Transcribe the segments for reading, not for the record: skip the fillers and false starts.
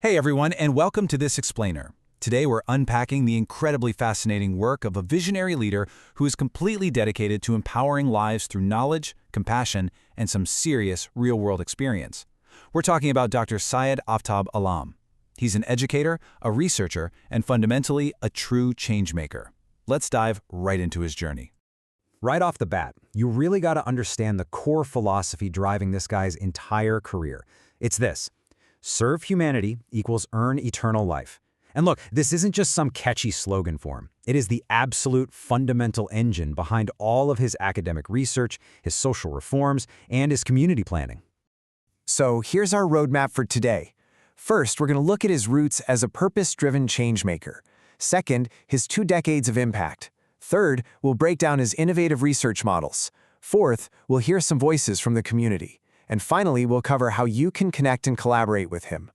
Hey everyone, and welcome to this explainer. Today we're unpacking the incredibly fascinating work of a visionary leader who is completely dedicated to empowering lives through knowledge, compassion, and some serious real-world experience. We're talking about Dr. Syed Aftab Alam. He's an educator, a researcher, and fundamentally a true changemaker. Let's dive right into his journey. Right off the bat, you really got to understand the core philosophy driving this guy's entire career. It's this: serve humanity equals earn eternal life. And look, this isn't just some catchy slogan for him. It is the absolute fundamental engine behind all of his academic research, his social reforms, and his community planning. So here's our roadmap for today. First, we're going to look at his roots as a purpose-driven changemaker. Second, his 2 decades of impact. Third, we'll break down his innovative research models. Fourth, we'll hear some voices from the community. And finally, we'll cover how you can connect and collaborate with him.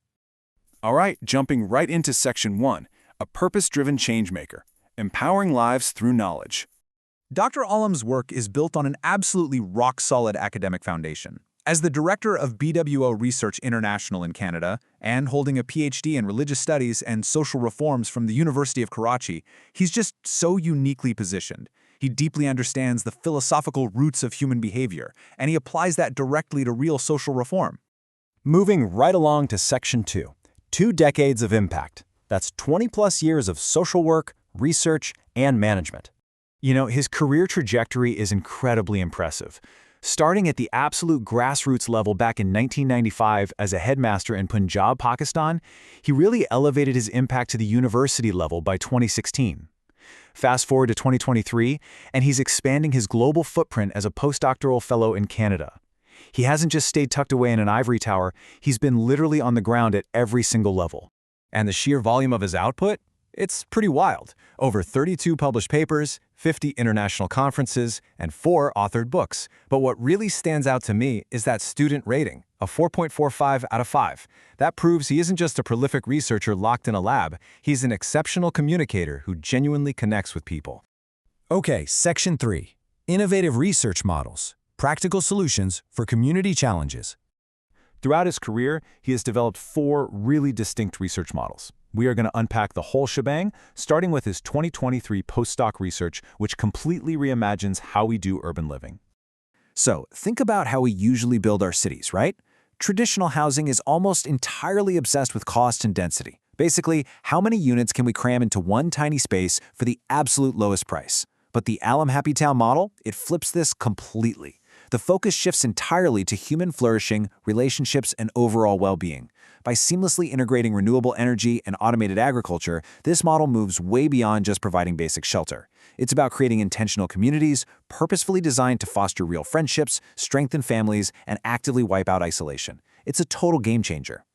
All right, jumping right into Section 1, a purpose-driven changemaker, empowering lives through knowledge. Dr. Alam's work is built on an absolutely rock-solid academic foundation. As the director of BWO Research International in Canada and holding a PhD in religious studies and social reforms from the University of Karachi, he's just so uniquely positioned. He deeply understands the philosophical roots of human behavior, and he applies that directly to real social reform. Moving right along to Section 2, 2 decades of impact. That's 20-plus years of social work, research, and management. You know, his career trajectory is incredibly impressive. Starting at the absolute grassroots level back in 1995 as a headmaster in Punjab, Pakistan, he really elevated his impact to the university level by 2016. Fast forward to 2023, and he's expanding his global footprint as a postdoctoral fellow in Canada. He hasn't just stayed tucked away in an ivory tower, he's been literally on the ground at every single level. And the sheer volume of his output? It's pretty wild. Over 32 published papers, 50 international conferences, and 4 authored books. But what really stands out to me is that student rating, a 4.45 out of 5. That proves he isn't just a prolific researcher locked in a lab, he's an exceptional communicator who genuinely connects with people. Okay, Section 3, innovative research models, practical solutions for community challenges. Throughout his career, he has developed 4 really distinct research models. We are going to unpack the whole shebang, starting with his 2023 postdoc research, which completely reimagines how we do urban living. So, think about how we usually build our cities, right? Traditional housing is almost entirely obsessed with cost and density. Basically, how many units can we cram into one tiny space for the absolute lowest price? But the Alam Happy Town model, it flips this completely. The focus shifts entirely to human flourishing, relationships, and overall well-being. By seamlessly integrating renewable energy and automated agriculture, this model moves way beyond just providing basic shelter. It's about creating intentional communities, purposefully designed to foster real friendships, strengthen families, and actively wipe out isolation. It's a total game changer.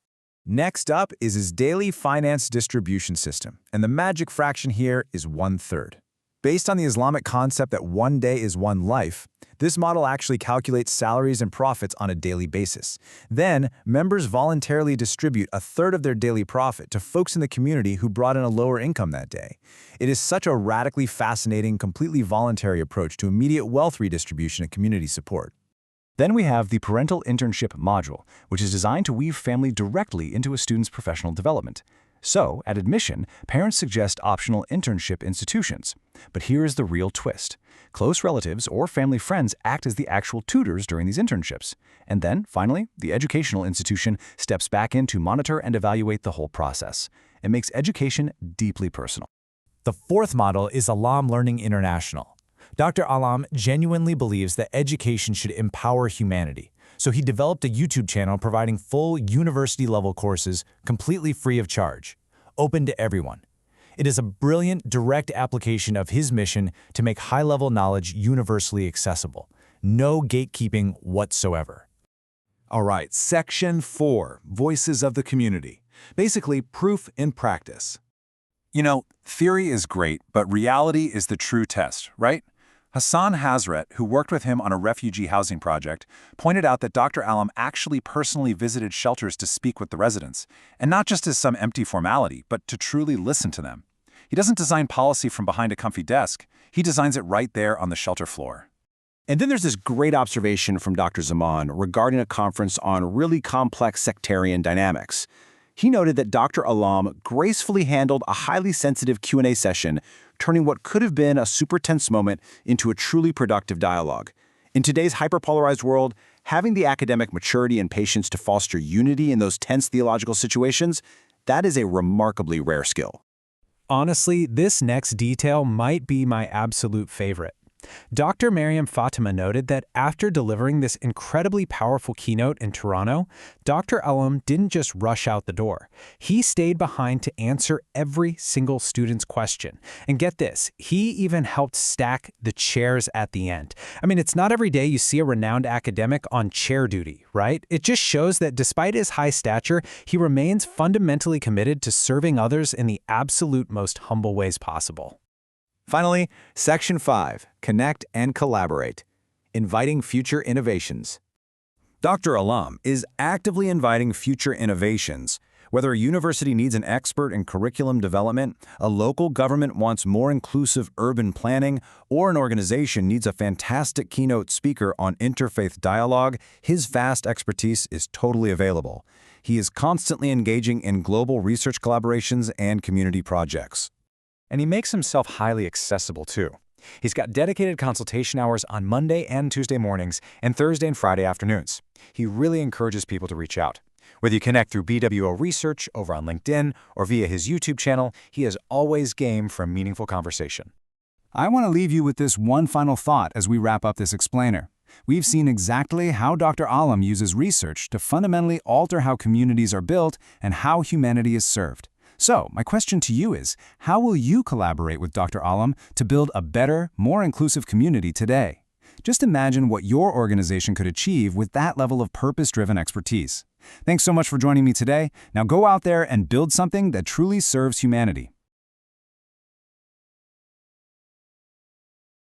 Next up is his daily finance distribution system, and the magic fraction here is 1/3. Based on the Islamic concept that one day is one life, this model actually calculates salaries and profits on a daily basis. Then, members voluntarily distribute 1/3 of their daily profit to folks in the community who brought in a lower income that day. It is such a radically fascinating, completely voluntary approach to immediate wealth redistribution and community support. Then we have the parental internship module, which is designed to weave family directly into a student's professional development. So, at admission, parents suggest optional internship institutions. But here is the real twist. Close relatives or family friends act as the actual tutors during these internships. And then, finally, the educational institution steps back in to monitor and evaluate the whole process. It makes education deeply personal. The 4th model is Alam Learning International. Dr. Alam genuinely believes that education should empower humanity. So he developed a YouTube channel providing full university-level courses completely free of charge, open to everyone. It is a brilliant, direct application of his mission to make high-level knowledge universally accessible. No gatekeeping whatsoever. All right, Section 4, Voices of the Community. Basically, proof in practice. You know, theory is great, but reality is the true test, right? Hassan Hazret, who worked with him on a refugee housing project, pointed out that Dr. Alam actually personally visited shelters to speak with the residents, and not just as some empty formality, but to truly listen to them. He doesn't design policy from behind a comfy desk. He designs it right there on the shelter floor. And then there's this great observation from Dr. Zaman regarding a conference on really complex sectarian dynamics. He noted that Dr. Alam gracefully handled a highly sensitive Q&A session, turning what could have been a super tense moment into a truly productive dialogue. In today's hyperpolarized world, having the academic maturity and patience to foster unity in those tense theological situations, that is a remarkably rare skill. Honestly, this next detail might be my absolute favorite. Dr. Mariam Fatima noted that after delivering this incredibly powerful keynote in Toronto, Dr. Alam didn't just rush out the door. He stayed behind to answer every single student's question. And get this, he even helped stack the chairs at the end. I mean, it's not every day you see a renowned academic on chair duty, right? It just shows that despite his high stature, he remains fundamentally committed to serving others in the absolute most humble ways possible. Finally, Section 5, Connect and Collaborate, Inviting Future Innovations. Dr. Alam is actively inviting future innovations. Whether a university needs an expert in curriculum development, a local government wants more inclusive urban planning, or an organization needs a fantastic keynote speaker on interfaith dialogue, his vast expertise is totally available. He is constantly engaging in global research collaborations and community projects. And he makes himself highly accessible, too. He's got dedicated consultation hours on Monday and Tuesday mornings and Thursday and Friday afternoons. He really encourages people to reach out. Whether you connect through BWO Research over on LinkedIn or via his YouTube channel, he is always game for a meaningful conversation. I want to leave you with this one final thought as we wrap up this explainer. We've seen exactly how Dr. Alam uses research to fundamentally alter how communities are built and how humanity is served. So, my question to you is, how will you collaborate with Dr. Alam to build a better, more inclusive community today? Just imagine what your organization could achieve with that level of purpose-driven expertise. Thanks so much for joining me today. Now go out there and build something that truly serves humanity.